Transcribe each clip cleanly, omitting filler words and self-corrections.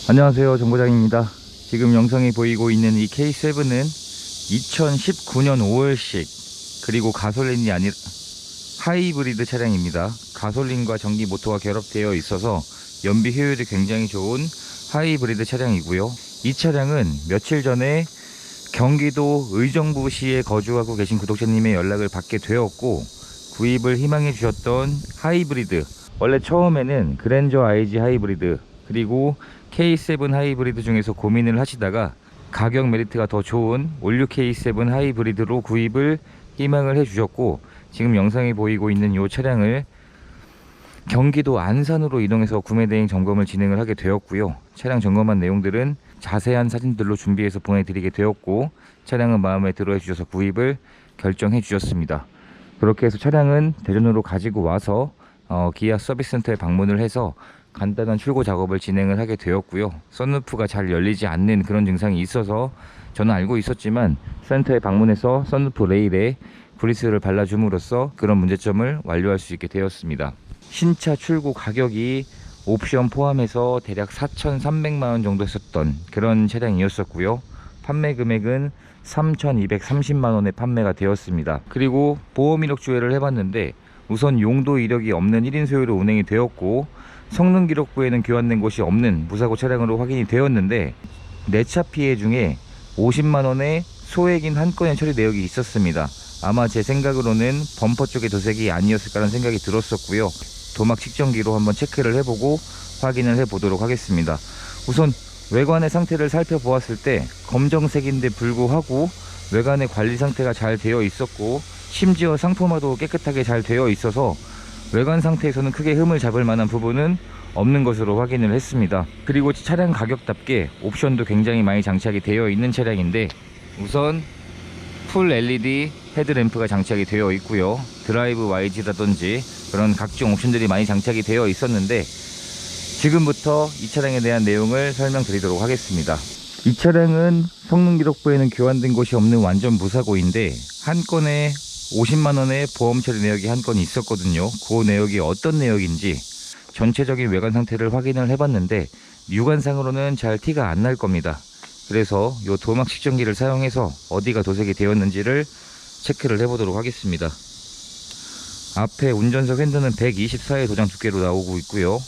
안녕하세요, 정거장입니다. 지금 영상이 보이고 있는 이 K7은 2019년 5월식 그리고 가솔린이 아니라 하이브리드 차량입니다. 가솔린과 전기 모터가 결합되어 있어서 연비 효율이 굉장히 좋은 하이브리드 차량이고요. 이 차량은 며칠 전에 경기도 의정부시에 거주하고 계신 구독자님의 연락을 받게 되었고, 구입을 희망해 주셨던 하이브리드, 원래 처음에는 그랜저 IG 하이브리드 그리고 K7 하이브리드 중에서 고민을 하시다가 가격 메리트가 더 좋은 올류 K7 하이브리드로 구입을 희망을 해 주셨고, 지금 영상이 보이고 있는 이 차량을 경기도 안산으로 이동해서 구매 대행 점검을 진행을 하게 되었고요. 차량 점검한 내용들은 자세한 사진들로 준비해서 보내드리게 되었고, 차량은 마음에 들어 해주셔서 구입을 결정해 주셨습니다. 그렇게 해서 차량은 대전으로 가지고 와서 기아 서비스센터에 방문을 해서 간단한 출고 작업을 진행을 하게 되었고요. 썬루프가 잘 열리지 않는 그런 증상이 있어서 저는 알고 있었지만, 센터에 방문해서 썬루프 레일에 그리스를 발라줌으로써 그런 문제점을 완료할 수 있게 되었습니다. 신차 출고 가격이 옵션 포함해서 대략 4,300만원 정도 했었던 그런 차량이었었고요. 판매 금액은 3,230만원에 판매가 되었습니다. 그리고 보험 이력 조회를 해봤는데 우선 용도 이력이 없는 1인 소유로 운행이 되었고, 성능 기록부에는 교환된 곳이 없는 무사고 차량으로 확인이 되었는데, 내차 피해 중에 50만원의 소액인 한 건의 처리 내역이 있었습니다. 아마 제 생각으로는 범퍼 쪽의 도색이 아니었을까라는 생각이 들었었고요. 도막 측정기로 한번 체크를 해보고 확인을 해보도록 하겠습니다. 우선 외관의 상태를 살펴보았을 때 검정색인데 불구하고 외관의 관리 상태가 잘 되어 있었고, 심지어 상품화도 깨끗하게 잘 되어 있어서 외관 상태에서는 크게 흠을 잡을 만한 부분은 없는 것으로 확인을 했습니다. 그리고 차량 가격답게 옵션도 굉장히 많이 장착이 되어 있는 차량인데, 우선 풀 LED 헤드램프가 장착이 되어 있고요. 드라이브 YG라든지 그런 각종 옵션들이 많이 장착이 되어 있었는데, 지금부터 이 차량에 대한 내용을 설명드리도록 하겠습니다. 이 차량은 성능 기록부에는 교환된 곳이 없는 완전 무사고인데, 한 건에 50만원의 보험 처리 내역이 한 건이 있었거든요. 그 내역이 어떤 내역인지 전체적인 외관 상태를 확인을 해봤는데 육안상으로는 잘 티가 안 날 겁니다. 그래서 이 도막 측정기를 사용해서 어디가 도색이 되었는지를 체크를 해보도록 하겠습니다. 앞에 운전석 핸드는 124의 도장 두께로 나오고 있고요.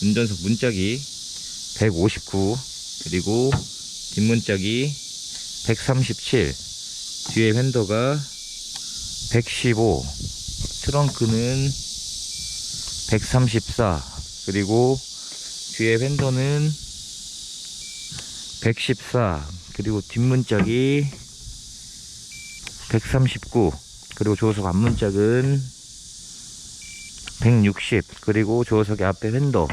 운전석 문짝이 159, 그리고 뒷문짝이 137, 뒤에 휀더가 115, 트렁크는 134, 그리고 뒤에 휀더는 114, 그리고 뒷문짝이 139, 그리고 조수석 앞문짝은 160, 그리고 조수석의 앞에 휀더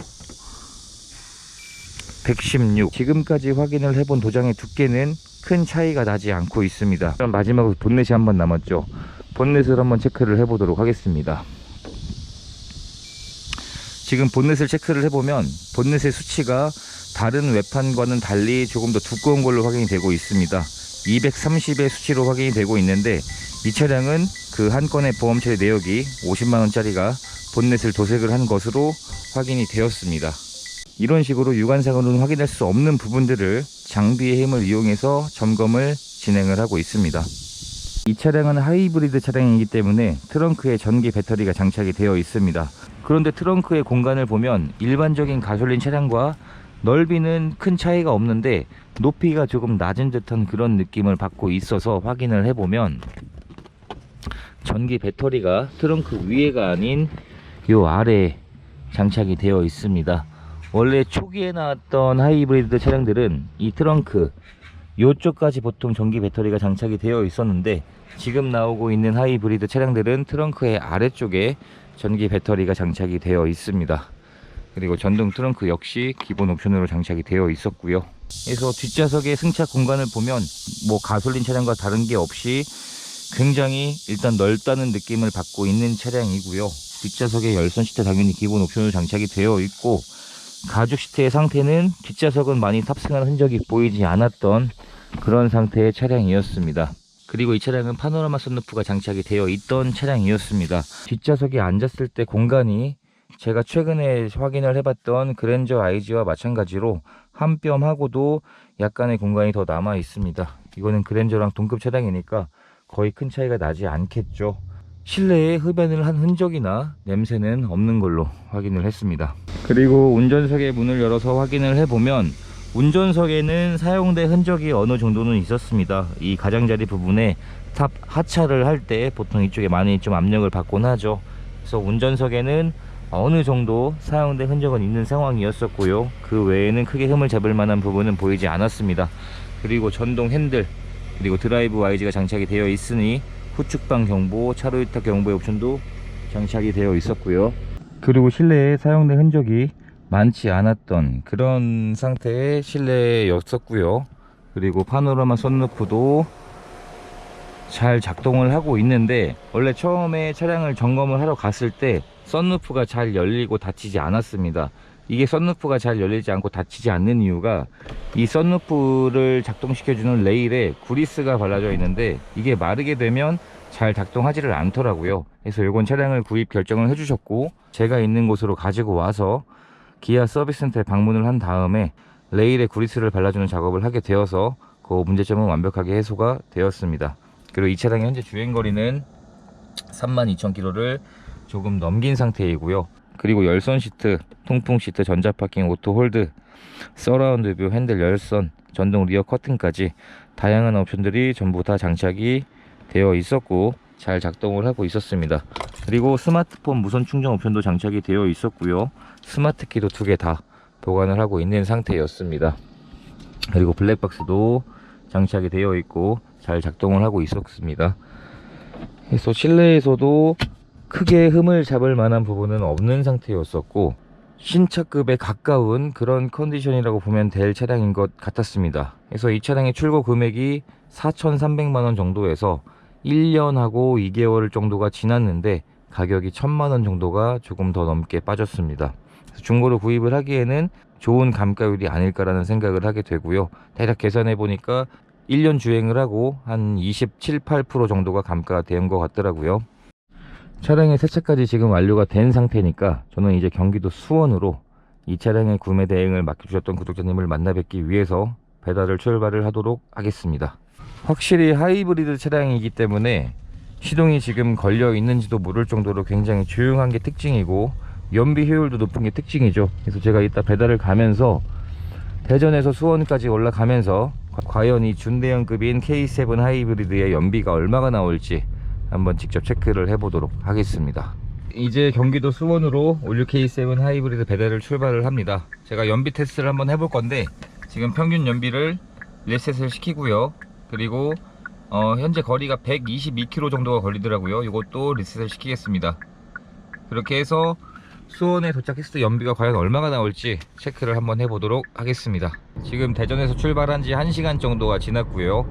116. 지금까지 확인을 해본 도장의 두께는 큰 차이가 나지 않고 있습니다. 그럼 마지막으로 본넷이 한번 남았죠. 본넷을 한번 체크를 해보도록 하겠습니다. 지금 본넷을 체크를 해보면 본넷의 수치가 다른 외판과는 달리 조금 더 두꺼운 걸로 확인이 되고 있습니다. 230의 수치로 확인이 되고 있는데, 이 차량은 그 한 건의 보험 처리 내역이 50만원짜리가 본넷을 도색을 한 것으로 확인이 되었습니다. 이런 식으로 육안상으로는 확인할 수 없는 부분들을 장비의 힘을 이용해서 점검을 진행을 하고 있습니다. 이 차량은 하이브리드 차량이기 때문에 트렁크에 전기 배터리가 장착이 되어 있습니다. 그런데 트렁크의 공간을 보면 일반적인 가솔린 차량과 넓이는 큰 차이가 없는데 높이가 조금 낮은 듯한 그런 느낌을 받고 있어서 확인을 해보면 전기 배터리가 트렁크 위에가 아닌 요 아래에 장착이 되어 있습니다. 원래 초기에 나왔던 하이브리드 차량들은 이 트렁크 요쪽까지 보통 전기 배터리가 장착이 되어 있었는데, 지금 나오고 있는 하이브리드 차량들은 트렁크의 아래쪽에 전기 배터리가 장착이 되어 있습니다. 그리고 전동 트렁크 역시 기본 옵션으로 장착이 되어 있었고요. 그래서 뒷좌석의 승차 공간을 보면 뭐 가솔린 차량과 다른 게 없이 굉장히 일단 넓다는 느낌을 받고 있는 차량이고요. 뒷좌석에 열선 시트 당연히 기본 옵션으로 장착이 되어 있고, 가죽 시트의 상태는 뒷좌석은 많이 탑승한 흔적이 보이지 않았던 그런 상태의 차량이었습니다. 그리고 이 차량은 파노라마 썬루프가 장착이 되어 있던 차량이었습니다. 뒷좌석에 앉았을 때 공간이 제가 최근에 확인을 해봤던 그랜저 IG와 마찬가지로 한 뼘하고도 약간의 공간이 더 남아 있습니다. 이거는 그랜저랑 동급 차량이니까 거의 큰 차이가 나지 않겠죠. 실내에 흡연을 한 흔적이나 냄새는 없는 걸로 확인을 했습니다. 그리고 운전석의 문을 열어서 확인을 해보면 운전석에는 사용된 흔적이 어느 정도는 있었습니다. 이 가장자리 부분에 탑 하차를 할 때 보통 이쪽에 많이 좀 압력을 받곤 하죠. 그래서 운전석에는 어느 정도 사용된 흔적은 있는 상황이었었고요. 그 외에는 크게 흠을 잡을 만한 부분은 보이지 않았습니다. 그리고 전동 핸들, 그리고 드라이브 YG가 장착이 되어 있으니 후측방 경보, 차로 이탈 경보의 옵션도 장착이 되어 있었고요. 그리고 실내에 사용된 흔적이 많지 않았던 그런 상태의 실내였었고요. 그리고 파노라마 썬루프도 잘 작동을 하고 있는데, 원래 처음에 차량을 점검을 하러 갔을 때 썬루프가 잘 열리고 닫히지 않았습니다. 이게 썬루프가 잘 열리지 않고 닫히지 않는 이유가 이 썬루프를 작동시켜주는 레일에 구리스가 발라져 있는데 이게 마르게 되면 잘 작동하지를 않더라고요. 그래서 이건 차량을 구입 결정을 해주셨고, 제가 있는 곳으로 가지고 와서 기아 서비스센터에 방문을 한 다음에 레일에 구리스를 발라주는 작업을 하게 되어서 그 문제점은 완벽하게 해소가 되었습니다. 그리고 이 차량의 현재 주행거리는 32,000km를 조금 넘긴 상태이고요. 그리고 열선 시트, 통풍 시트, 전자파킹, 오토홀드, 서라운드 뷰, 핸들 열선, 전동 리어 커튼까지 다양한 옵션들이 전부 다 장착이 되어 있었고 잘 작동을 하고 있었습니다. 그리고 스마트폰 무선 충전 옵션도 장착이 되어 있었고요. 스마트 키도 2개 다 보관을 하고 있는 상태였습니다. 그리고 블랙박스도 장착이 되어 있고 잘 작동을 하고 있었습니다. 그래서 실내에서도 크게 흠을 잡을 만한 부분은 없는 상태였었고 신차급에 가까운 그런 컨디션이라고 보면 될 차량인 것 같았습니다. 그래서 이 차량의 출고 금액이 4,300만원 정도에서 1년하고 2개월 정도가 지났는데 가격이 1,000만원 정도가 조금 더 넘게 빠졌습니다. 그래서 중고로 구입을 하기에는 좋은 감가율이 아닐까라는 생각을 하게 되고요. 대략 계산해 보니까 1년 주행을 하고 한 27, 8% 정도가 감가가 된 것 같더라고요. 차량의 세차까지 지금 완료가 된 상태니까 저는 이제 경기도 수원으로 이 차량의 구매 대행을 맡겨주셨던 구독자님을 만나 뵙기 위해서 배달을 출발을 하도록 하겠습니다. 확실히 하이브리드 차량이기 때문에 시동이 지금 걸려 있는지도 모를 정도로 굉장히 조용한 게 특징이고 연비 효율도 높은 게 특징이죠. 그래서 제가 이따 배달을 가면서 대전에서 수원까지 올라가면서 과연 이 준대형급인 K7 하이브리드의 연비가 얼마가 나올지 한번 직접 체크를 해보도록 하겠습니다. 이제 경기도 수원으로 올류 K7 하이브리드 배달을 출발을 합니다. 제가 연비 테스트를 한번 해볼 건데 지금 평균 연비를 리셋을 시키고요. 그리고 현재 거리가 122km 정도가 걸리더라고요. 이것도 리셋을 시키겠습니다. 그렇게 해서 수원에 도착했을 때 연비가 과연 얼마가 나올지 체크를 한번 해보도록 하겠습니다. 지금 대전에서 출발한 지 1시간 정도가 지났고요.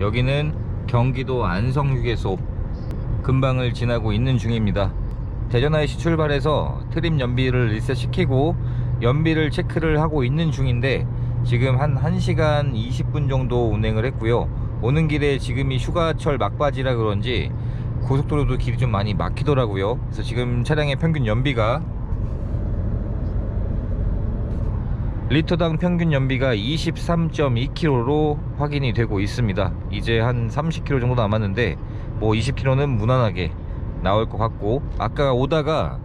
여기는 경기도 안성휴게소 근방을 지나고 있는 중입니다. 대전 IC 출발해서 트림 연비를 리셋시키고 연비를 체크를 하고 있는 중인데 지금 한 1시간 20분 정도 운행을 했고요. 오는 길에 지금이 휴가철 막바지라 그런지 고속도로도 길이 좀 많이 막히더라고요. 그래서 지금 차량의 평균 연비가 리터당 평균 연비가 23.2km로 확인이 되고 있습니다. 이제 한 30km 정도 남았는데 뭐 20km는 무난하게 나올 것 같고, 아까 오다가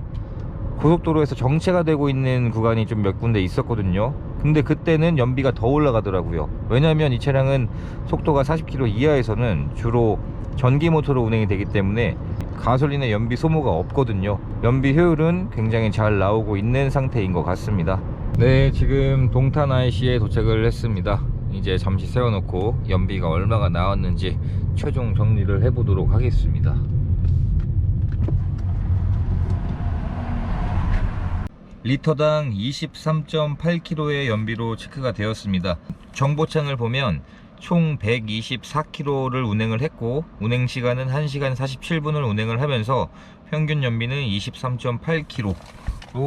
고속도로에서 정체가 되고 있는 구간이 좀 몇 군데 있었거든요. 근데 그때는 연비가 더 올라가더라고요. 왜냐면 이 차량은 속도가 40km 이하에서는 주로 전기 모터로 운행이 되기 때문에 가솔린의 연비 소모가 없거든요. 연비 효율은 굉장히 잘 나오고 있는 상태인 것 같습니다. 네, 지금 동탄 IC에 도착을 했습니다. 이제 잠시 세워놓고 연비가 얼마가 나왔는지 최종 정리를 해보도록 하겠습니다. 리터당 23.8km의 연비로 체크가 되었습니다. 정보창을 보면 총 124km를 운행을 했고 운행시간은 1시간 47분을 운행을 하면서 평균 연비는 23.8km로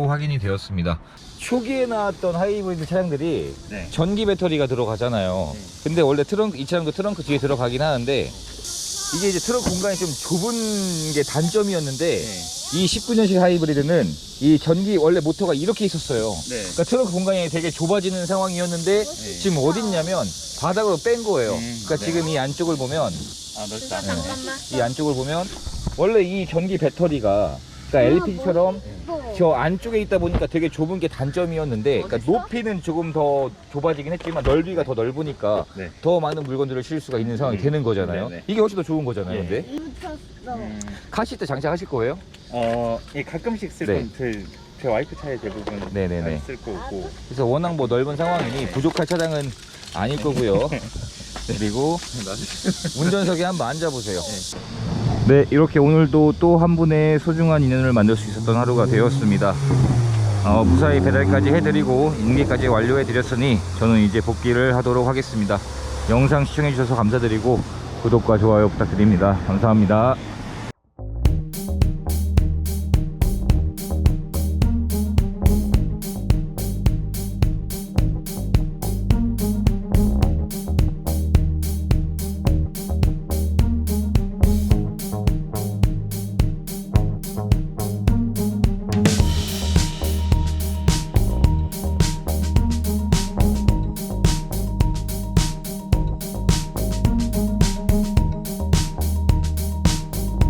확인이 되었습니다. 초기에 나왔던 하이브리드 차량들이 전기 배터리가 들어가잖아요. 근데 원래 이 차량도 트렁크 뒤에 들어가긴 하는데 이게 이제 트렁크 공간이 좀 좁은 게 단점이었는데 이 19년식 하이브리드는 이 전기 원래 모터가 이렇게 있었어요. 네. 그러니까 트렁크 공간이 되게 좁아지는 상황이었는데 지금 어딨냐면 바닥으로 뺀 거예요. 그러니까 네. 지금 이 안쪽을 보면 아, 넓다. 이 안쪽을 보면 원래 이 전기 배터리가 그러니까 LPG처럼 저 안쪽에 있다 보니까 되게 좁은 게 단점이었는데 그러니까 높이는 조금 더 좁아지긴 했지만 넓이가 더 넓으니까 네. 더 많은 물건들을 실을 수가 있는 상황이 되는 거잖아요. 네네. 이게 훨씬 더 좋은 거잖아요. 네. 근데 카시트 장착하실 거예요? 예, 가끔씩 쓸 네. 건 제 와이프 차에 대부분 네네네. 쓸 거고. 그래서 워낙 뭐 넓은 상황이니 부족할 차량은 아닐 거고요. 그리고 운전석에 한번 앉아보세요. 네, 이렇게 오늘도 또 한 분의 소중한 인연을 만들 수 있었던 하루가 되었습니다. 무사히 배달까지 해드리고 인계까지 완료해드렸으니 저는 이제 복귀를 하도록 하겠습니다. 영상 시청해주셔서 감사드리고 구독과 좋아요 부탁드립니다. 감사합니다.